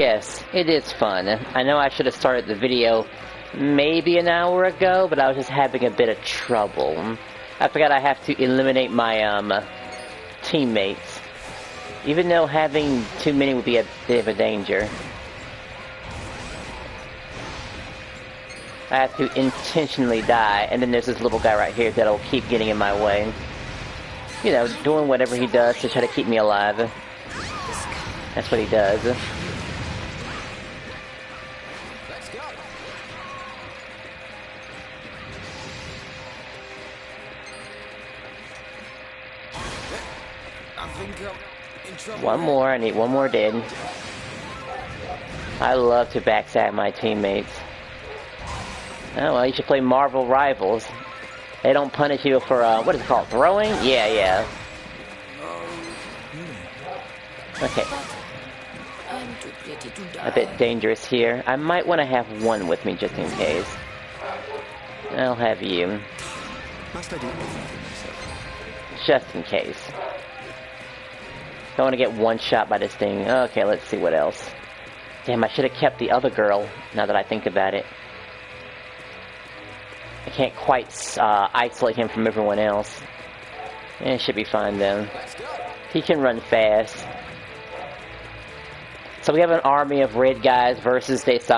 Yes, it is fun. I know I should have started the video maybe an hour ago, but I was just having a bit of trouble. I forgot I have to eliminate my teammates. Even though having too many would be a bit of a danger. I have to intentionally die, and then there's this little guy right here that'll keep getting in my way. You know, doing whatever he does to try to keep me alive. That's what he does. One more, I need one more dead. I love to backstab my teammates. Oh well, you should play Marvel Rivals. They don't punish you for, what is it called, throwing? Yeah. Okay. A bit dangerous here. I might want to have one with me just in case. I'll have you. Just in case. Don't want to get one shot by this thing. Okay, let's see what else. Damn, I should have kept the other girl, now that I think about it. I can't quite isolate him from everyone else. It should be fine, though. He can run fast. So we have an army of red guys versus this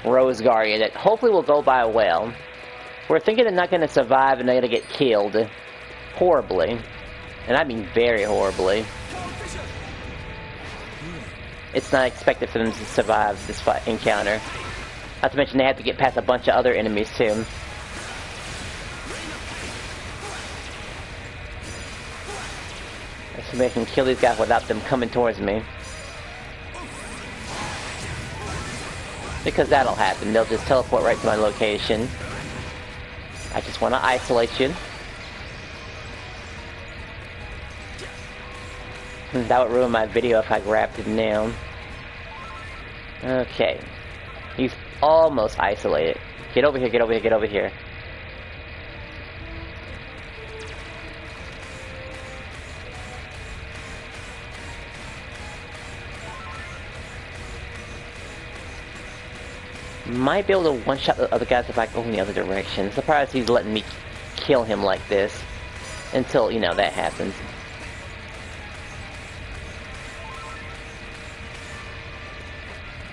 Rose Guardian that hopefully will go by well. We're thinking they're not going to survive and they're going to get killed. Horribly. And I mean very horribly. It's not expected for them to survive this encounter. Not to mention they have to get past a bunch of other enemies too. So they can kill these guys without them coming towards me. Because that'll happen. They'll just teleport right to my location. I just want to isolate you. That would ruin my video if I grabbed him now. Okay. He's almost isolated. Get over here, get over here, get over here. Might be able to one-shot the other guys if I go in the other direction. I'm surprised he's letting me kill him like this. Until, you know, that happens.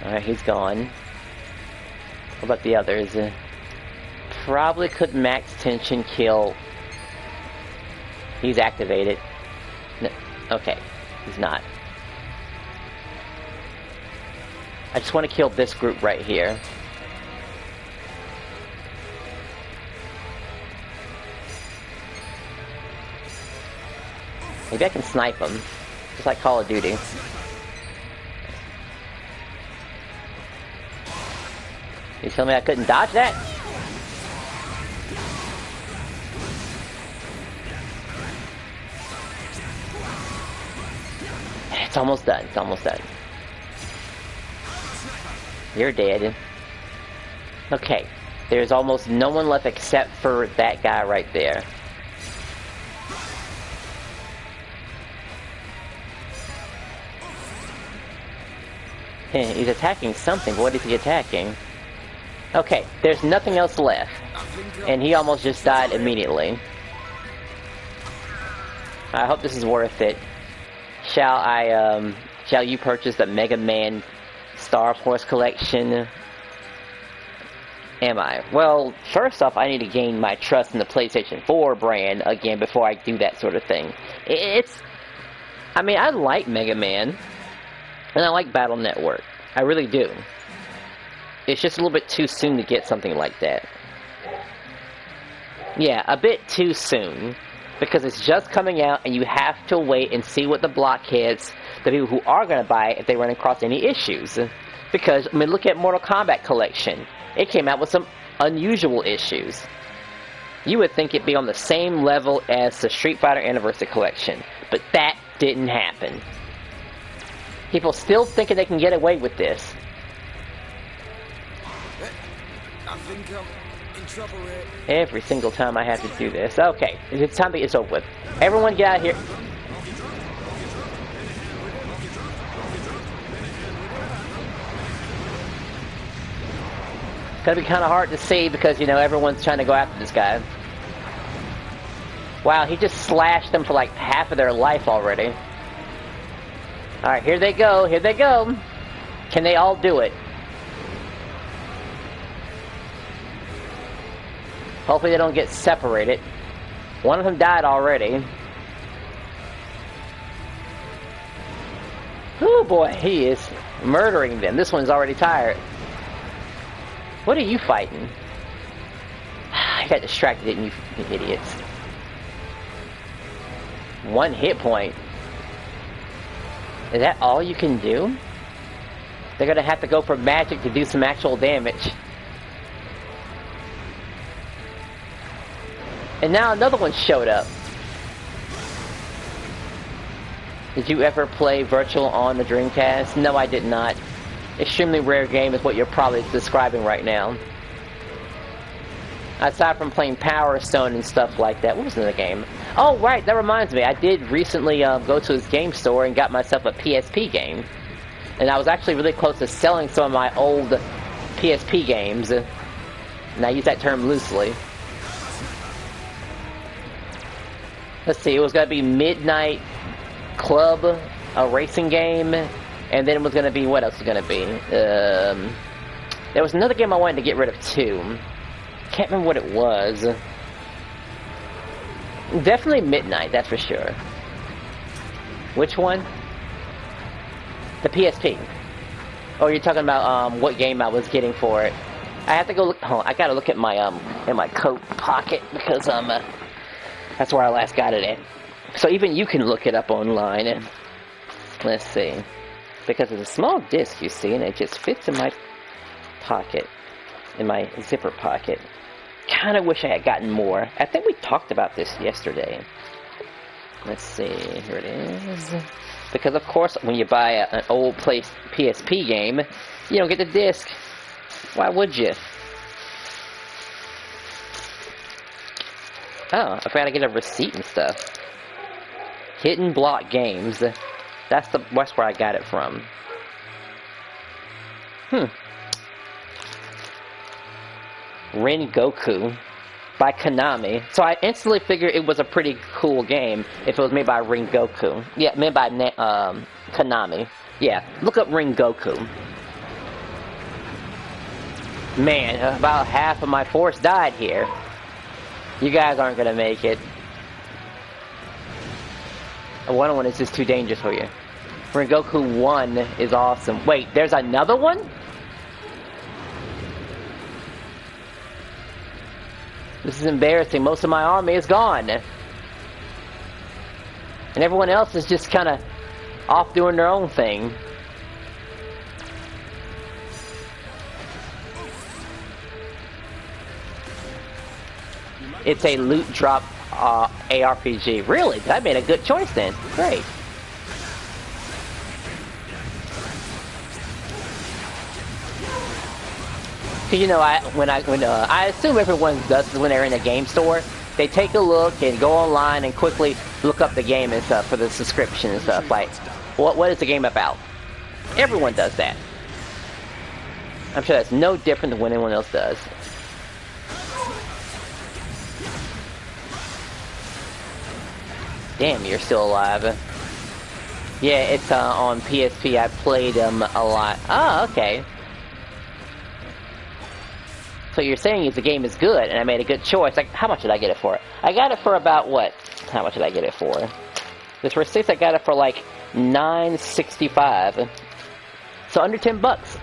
Alright, he's gone. What about the others? Probably could max tension kill. He's activated. No, okay, he's not. I just want to kill this group right here. Maybe I can snipe them, just like Call of Duty. You tell me I couldn't dodge that? It's almost done, it's almost done. You're dead. Okay, there's almost no one left except for that guy right there. He's attacking something, but what is he attacking? Okay, there's nothing else left. And he almost just died immediately. I hope this is worth it. Shall you purchase the Mega Man Star Force collection? Am I? Well, first off, I need to gain my trust in the PlayStation 4 brand again before I do that sort of thing. I mean, I like Mega Man. And I like Battle Network. I really do. It's just a little bit too soon to get something like that. Yeah, a bit too soon. Because it's just coming out and you have to wait and see what the blockheads, the people who are going to buy it, if they run across any issues. Because, I mean, look at Mortal Kombat Collection. It came out with some unusual issues. You would think it'd be on the same level as the Street Fighter Anniversary Collection. But that didn't happen. People still thinking they can get away with this. I think I'm in trouble here. Every single time I have to do this. Okay, it's time to get this over with. Everyone get out of here. gonna be kind of hard to see because, you know, everyone's trying to go after this guy. Wow, he just slashed them for like half of their life already. Alright, here they go, here they go. Can they all do it? Hopefully they don't get separated. One of them died already. Oh boy, he is murdering them. This one's already tired. What are you fighting? I got distracted, didn't you idiots? 1 hit point. Is that all you can do? They're gonna have to go for magic to do some actual damage. And now another one showed up. Did you ever play Virtual on the Dreamcast? No, I did not. Extremely rare game is what you're probably describing right now. Aside from playing Power Stone and stuff like that. What was in the game? Oh, right, that reminds me. I did recently go to his game store and got myself a PSP game. And I was actually really close to selling some of my old PSP games. And I use that term loosely. Let's see, it was going to be Midnight Club, a racing game. And then it was going to be, what else was going to be? There was another game I wanted to get rid of too. Can't remember what it was. Definitely Midnight, that's for sure. Which one? The PSP. Oh, you're talking about what game I was getting for it. I have to go look. Oh, I gotta look at my in my coat pocket because that's where I last got it at. So even you can look it up online. Let's see. Because it's a small disc, you see, and it just fits in my pocket, in my zipper pocket. Kind of wish I had gotten more. I think we talked about this yesterday. Let's see, here it is. Because of course, when you buy an old PSP game, you don't get the disc. Why would you? Oh, I forgot to get a receipt and stuff. Hidden Block Games. That's where I got it from. Rengoku by Konami. So I instantly figured it was a pretty cool game if it was made by Rengoku. Yeah, made by Konami. Yeah, look up Rengoku. Man, about half of my force died here. You guys aren't gonna make it. One is just too dangerous for you. Rengoku 1 is awesome. Wait, there's another one? This is embarrassing. Most of my army is gone. And everyone else is just kind of off doing their own thing. It's a loot drop ARPG. Really? I made a good choice then. Great. You know, I assume everyone does this when they're in a game store. They take a look and go online and quickly look up the game and stuff for the subscription and stuff. Like, what is the game about? Everyone does that. I'm sure that's no different than what anyone else does. Damn, you're still alive. Yeah, it's on PSP. I played them a lot. Oh, okay. So you're saying the game is good, and I made a good choice. Like, how much did I get it for? I got it for about what? How much did I get it for? This for 6, I got it for like $9.65. So under $10.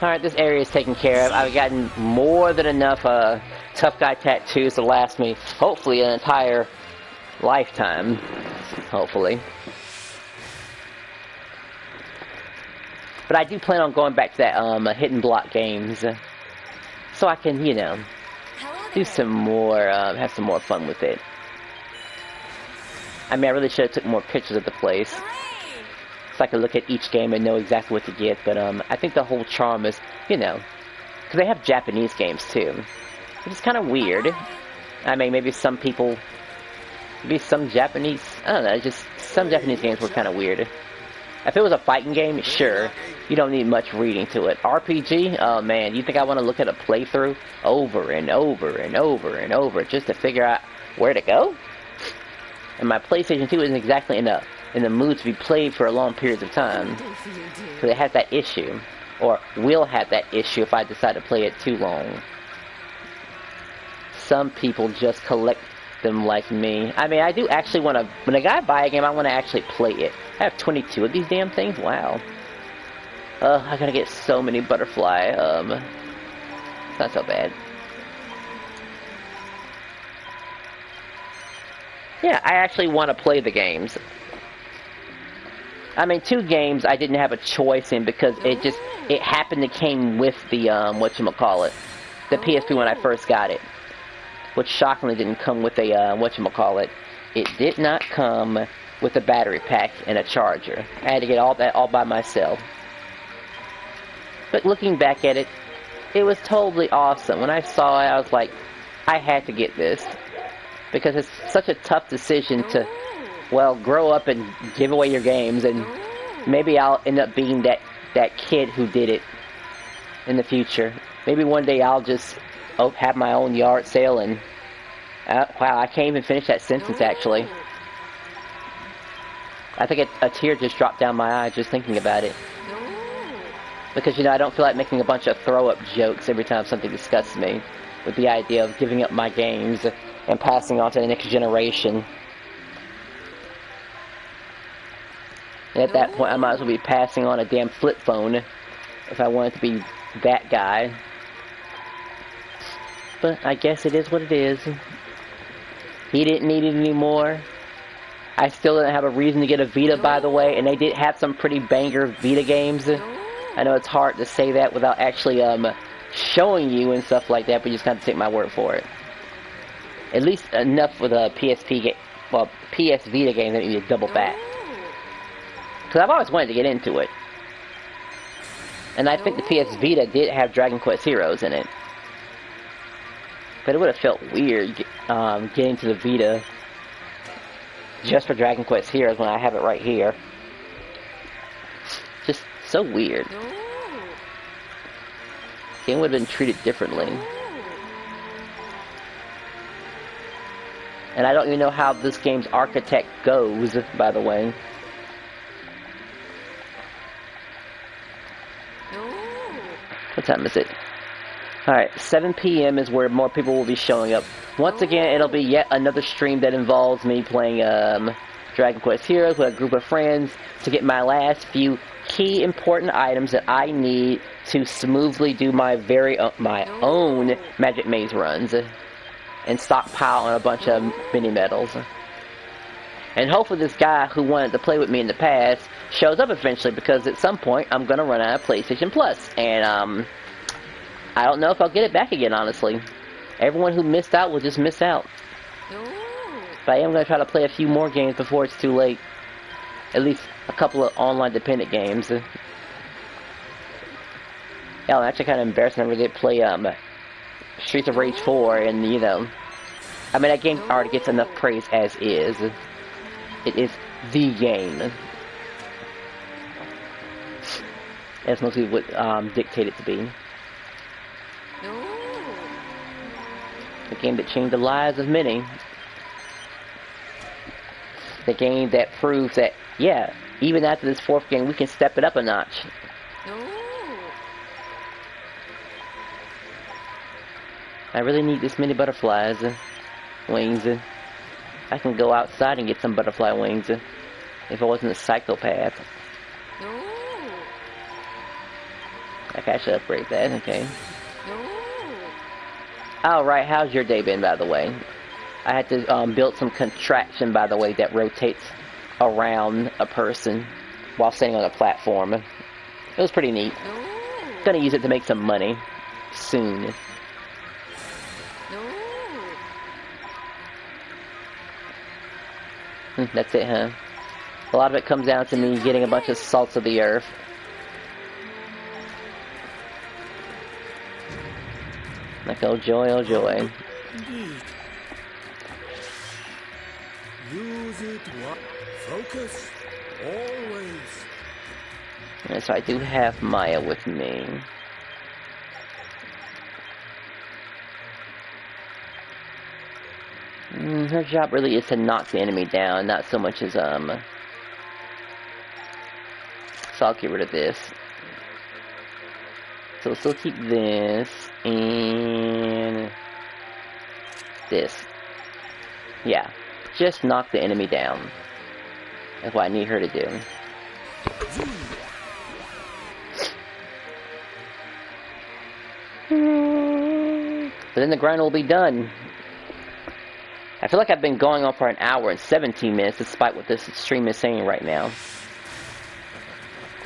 Alright, this area is taken care of. I've gotten more than enough tough guy tattoos to last me, hopefully, an entire lifetime. Hopefully. But I do plan on going back to that Hidden Block Games. So I can, you know, do some more, have some more fun with it. I mean, I really should have took more pictures of the place. So I could look at each game and know exactly what to get. But I think the whole charm is, you know, because they have Japanese games too. Which is kind of weird. I mean, maybe some people, maybe some Japanese, I don't know, just some Japanese games were kind of weird. If it was a fighting game, sure, you don't need much reading to it. RPG, oh man, you think I want to look at a playthrough over and over and over and over just to figure out where to go? And my PlayStation 2 isn't exactly in the mood to be played for a long periods of time, because it has that issue, or will have that issue if I decide to play it too long. Some people just collect them like me. I mean, I do actually want to, when a guy buy a game, I want to actually play it. I have 22 of these damn things? Wow. I gotta get so many butterfly, it's not so bad. Yeah, I actually want to play the games. I mean, 2 games I didn't have a choice in because it happened to came with the, whatchamacallit, the PSP when I first got it. Which shockingly didn't come with a, whatchamacallit. It did not come with a battery pack and a charger. I had to get all that all by myself. But looking back at it, it was totally awesome. When I saw it, I was like, I had to get this. Because it's such a tough decision to, well, grow up and give away your games, and maybe I'll end up being that kid who did it in the future. Maybe one day I'll just have my own yard sale and... wow, I can't even finish that sentence, actually. I think a tear just dropped down my eye just thinking about it. Because, you know, I don't feel like making a bunch of throw-up jokes every time something disgusts me, with the idea of giving up my games and passing on to the next generation. And at that point, I might as well be passing on a damn flip phone if I wanted to be that guy. But I guess it is what it is. He didn't need it anymore. I still didn't have a reason to get a Vita, by the way, and they did have some pretty banger Vita games. I know it's hard to say that without actually showing you and stuff like that, but you just gotta take my word for it. At least enough with a PSP game, well, PS Vita game that you double back. Because I've always wanted to get into it. And I think the PS Vita did have Dragon Quest Heroes in it. But it would have felt weird getting to the Vita just for Dragon Quest Heroes when I have it right here. Just so weird. Game would have been treated differently. And I don't even know how this game's architect goes, by the way. What time is it? Alright, 7 p.m. is where more people will be showing up. Once again, it'll be yet another stream that involves me playing Dragon Quest Heroes with a group of friends to get my last few key important items that I need to smoothly do my my own Magic Maze runs and stockpile on a bunch of mini medals. And hopefully this guy who wanted to play with me in the past shows up eventually, because at some point I'm gonna run out of PlayStation Plus, and I don't know if I'll get it back again, honestly. Everyone who missed out will just miss out. But I am going to try to play a few more games before it's too late. At least a couple of online dependent games. Yeah, I'm actually kind of embarrassed I never did play Streets of Rage 4, and, you know, I mean, that game already gets enough praise as is. It is the game. As most people would dictate it to be. The game that changed the lives of many. The game that proves that, yeah, even after this 4th game, we can step it up a notch. I really need this many butterflies, wings. I can go outside and get some butterfly wings if I wasn't a psychopath. I can actually upgrade that, okay. Alright, how's your day been, by the way? I had to build some contraption, by the way, that rotates around a person while standing on a platform. It was pretty neat. Gonna use it to make some money soon. That's it, huh? A lot of it comes down to me getting a bunch of salts of the earth. Like, oh joy, oh joy. Use it. Focus. Always. And so I do have Maya with me. Her job really is to knock the enemy down, not so much as, So I'll get rid of this. So we'll still keep this, and this. Yeah, just knock the enemy down. That's what I need her to do. But then the grind will be done. I feel like I've been going on for an hour and 17 minutes, despite what this stream is saying right now.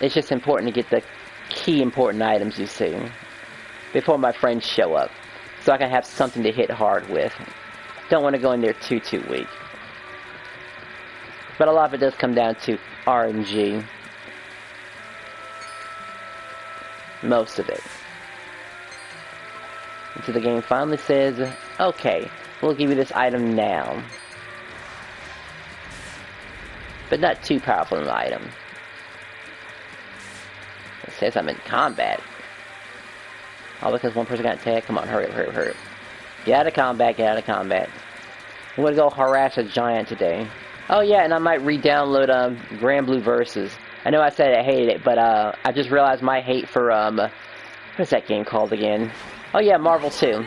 It's just important to get the key important items, you see, before my friends show up, so I can have something to hit hard with. Don't want to go in there too weak. But a lot of it does come down to RNG. Most of it. Until the game finally says, okay, we'll give you this item now. But not too powerful an item. It says I'm in combat. All because one person got attacked? Come on, hurry up, hurry up, hurry up. Get out of combat, get out of combat. I'm gonna go harass a giant today. Oh yeah, and I might re-download Grand Blue Versus. I know I said I hated it, but I just realized my hate for what's that game called again? Oh yeah, Marvel 2.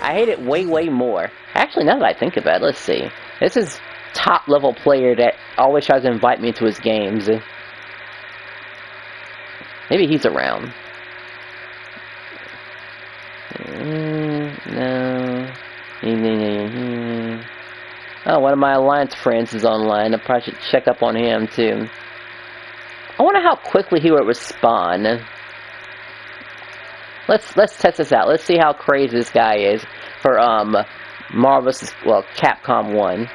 I hate it way more. Actually, now that I think about it, let's see. This is top level player that always tries to invite me into his games. Maybe he's around. No. Oh, one of my Alliance friends is online. I probably should check up on him too. I wonder how quickly he would respond. Let's test this out. Let's see how crazy this guy is for Marvel's, well, Capcom 1.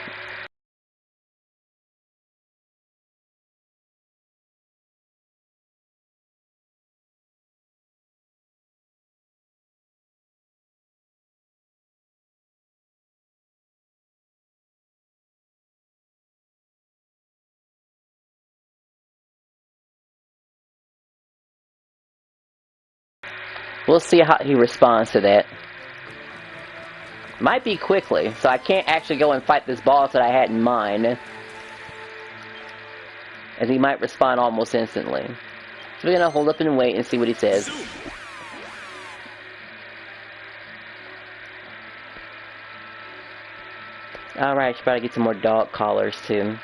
We'll see how he responds to that. Might be quickly, so I can't actually go and fight this boss that I had in mind. As he might respond almost instantly. So we're gonna hold up and wait and see what he says. Alright, should probably get some more dog collars too.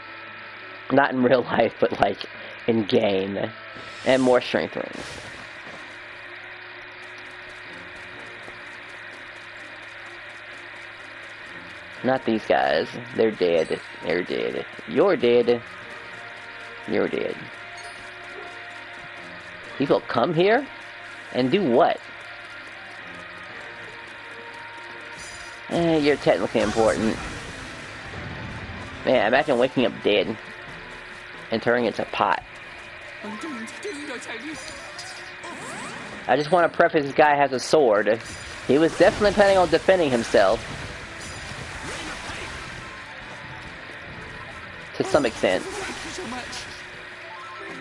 Not in real life, but like in game. And more strength rings. Not these guys. They're dead. They're dead. You're dead. You're dead. People come here and do what? You're technically important. Man, imagine waking up dead and turning into pot. I just want to preface, this guy has a sword. He was definitely planning on defending himself. To some extent.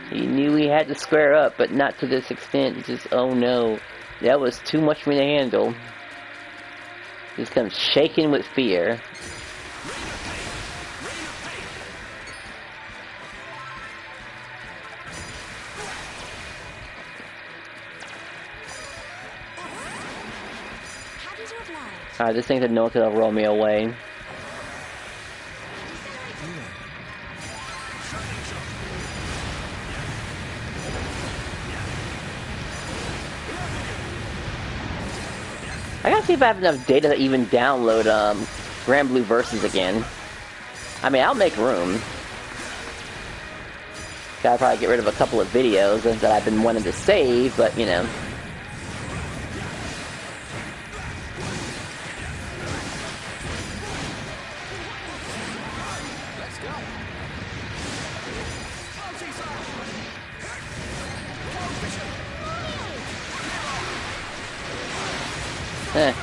He knew he had to square up, but not to this extent. Just, oh no. That was too much for me to handle. Just comes shaking with fear. Alright, this thing's a no, because it'll roll me away. I gotta see if I have enough data to even download Grand Blue Versus again. I mean, I'll make room. Gotta probably get rid of a couple of videos that I've been wanting to save, but you know.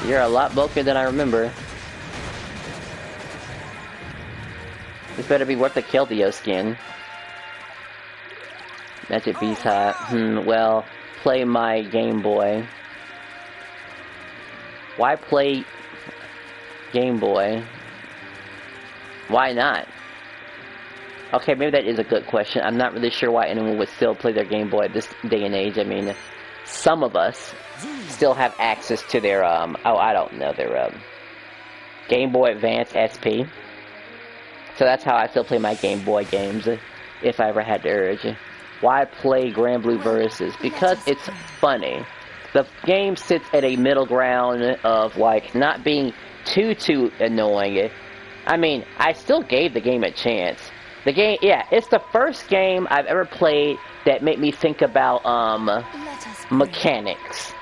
You're a lot bulkier than I remember. This better be worth the Keldeo skin. Magic Beast Hot. Well, play my Game Boy. Why play Game Boy? Why not? Okay, maybe that is a good question. I'm not really sure why anyone would still play their Game Boy at this day and age. I mean, some of us still have access to their, I don't know, their, Game Boy Advance SP. So that's how I still play my Game Boy games, if I ever had the urge. Why play Grand Blue Versus? Because it's funny. The game sits at a middle ground of, like, not being too annoying. I mean, I still gave the game a chance. The game, yeah, it's the first game I've ever played that made me think about, mechanics.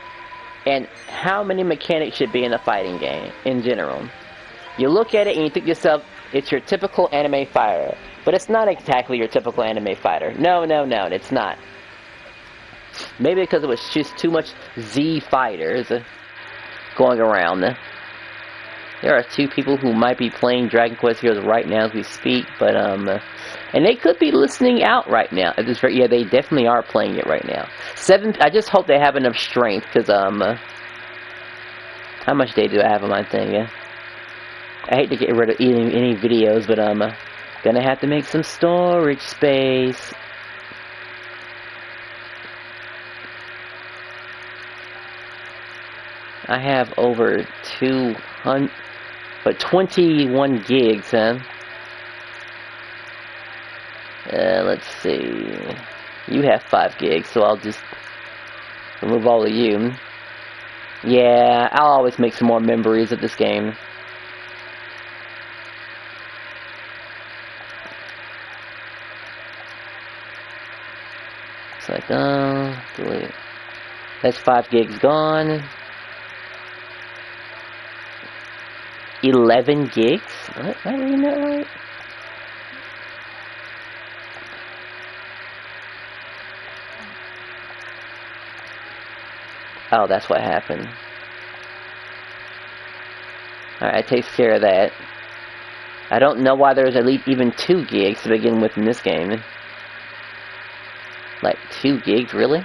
And how many mechanics should be in a fighting game, in general. You look at it and you think to yourself, it's your typical anime fighter. But it's not exactly your typical anime fighter. No, it's not. Maybe because it was just too much Z fighters going around. There are 2 people who might be playing Dragon Quest Heroes right now as we speak, but, and they could be listening out right now. Yeah, they definitely are playing it right now. 7, I just hope they have enough strength, because, how much day do I have on my thing, yeah? I hate to get rid of any videos, but I'm gonna have to make some storage space. I have over 21 gigs, huh? Let's see. You have 5 gigs, so I'll just remove all of you. Yeah, I'll always make some more memories of this game. It's like, delete. That's 5 gigs gone. 11 gigs? What? Am I reading that right? Oh, that's what happened. Alright, it takes care of that. I don't know why there's at least even 2 gigs to begin with in this game. Like, 2 gigs, really?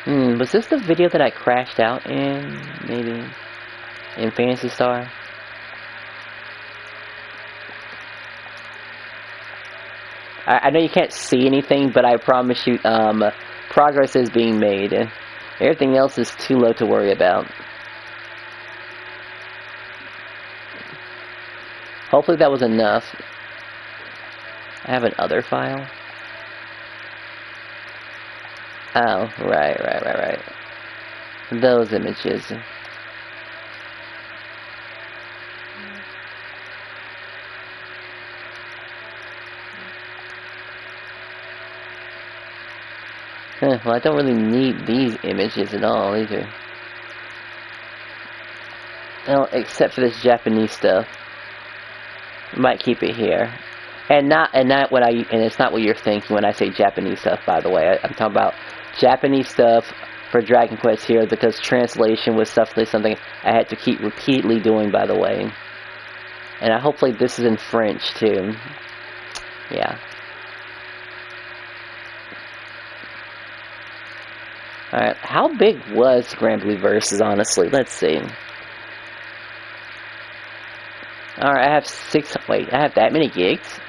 Was this the video that I crashed out in? Maybe? In Phantasy Star? I know you can't see anything, but I promise you, progress is being made. Everything else is too low to worry about. Hopefully that was enough. I have an other file. Oh, right. Those images. Well, I don't really need these images at all, either. Well, except for this Japanese stuff. I might keep it here. And it's not what you're thinking when I say Japanese stuff, by the way. I'm talking about Japanese stuff for Dragon Quest here, because translation was something I had to keep repeatedly doing, by the way. And hopefully this is in French, too. Yeah. Alright, how big was Grand Blue Versus, honestly? Let's see. Alright, I have I have that many gigs?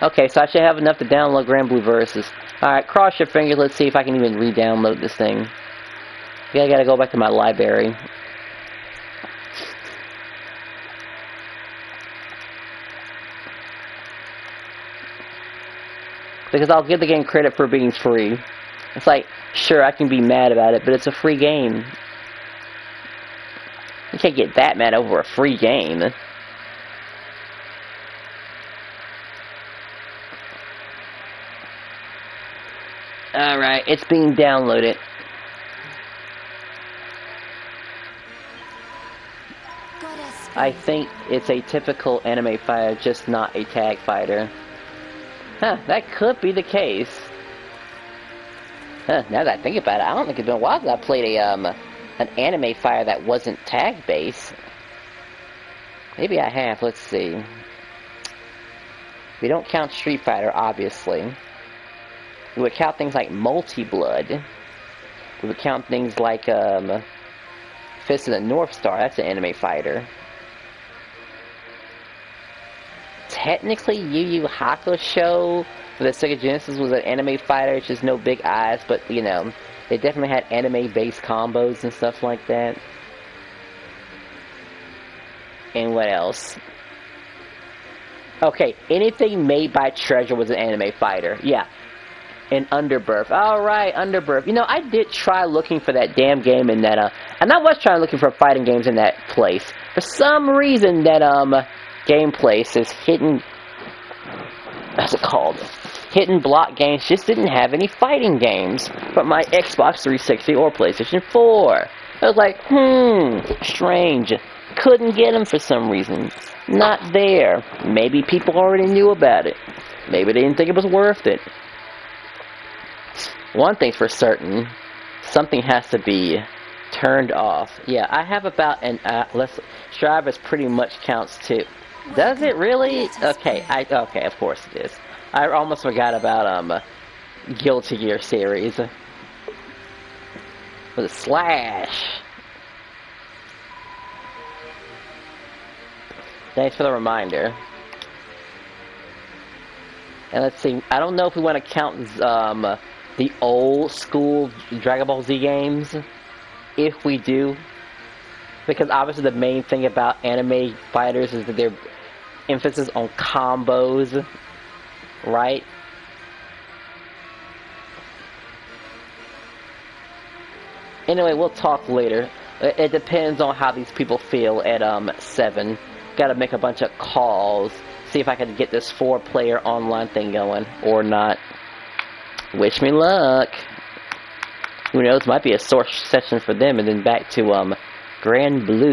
Okay, so I should have enough to download Grand Blue Versus. Alright, cross your fingers, let's see if I can even re-download this thing. Yeah, I gotta go back to my library. Because I'll give the game credit for being free. It's like, sure, I can be mad about it, but it's a free game. You can't get that mad over a free game. Alright, it's being downloaded. I think it's a typical anime fighter, just not a tag fighter. Huh, that could be the case. Huh, now that I think about it, I don't think it's been a while since I played an anime fighter that wasn't tag-based. Maybe I have, let's see. We don't count Street Fighter, obviously. We would count things like Multi-Blood. We would count things like Fist of the North Star. That's an anime fighter. Technically, Yu Yu Hakusho for the Sega Genesis was an anime fighter. It's just no big eyes, but you know, they definitely had anime-based combos and stuff like that. And what else? Okay, anything made by Treasure was an anime fighter. Yeah. And Underbirth. Alright, Underbirth. You know, I did try looking for that damn game in that, and I was trying looking for fighting games in that place. For some reason, that, game place is hidden, what's it called? Hidden Block Games just didn't have any fighting games from my Xbox 360 or PlayStation 4. I was like, strange. Couldn't get them for some reason. Not there. Maybe people already knew about it. Maybe they didn't think it was worth it. One thing's for certain, something has to be turned off. Yeah, I have about an, Strivers pretty much counts too. Does it really? Okay, okay, of course it is. I almost forgot about, Guilty Gear series. With a slash. Thanks for the reminder. And let's see, I don't know if we want to count, the old school Dragon Ball Z games, if we do, because obviously the main thing about anime fighters is that their emphasis on combos, right? Anyway, we'll talk later. It depends on how these people feel at 7. Gotta make a bunch of calls, see if I can get this 4-player online thing going or not. Wish me luck. Who knows, might be a source session for them, and then back to Grand Blue.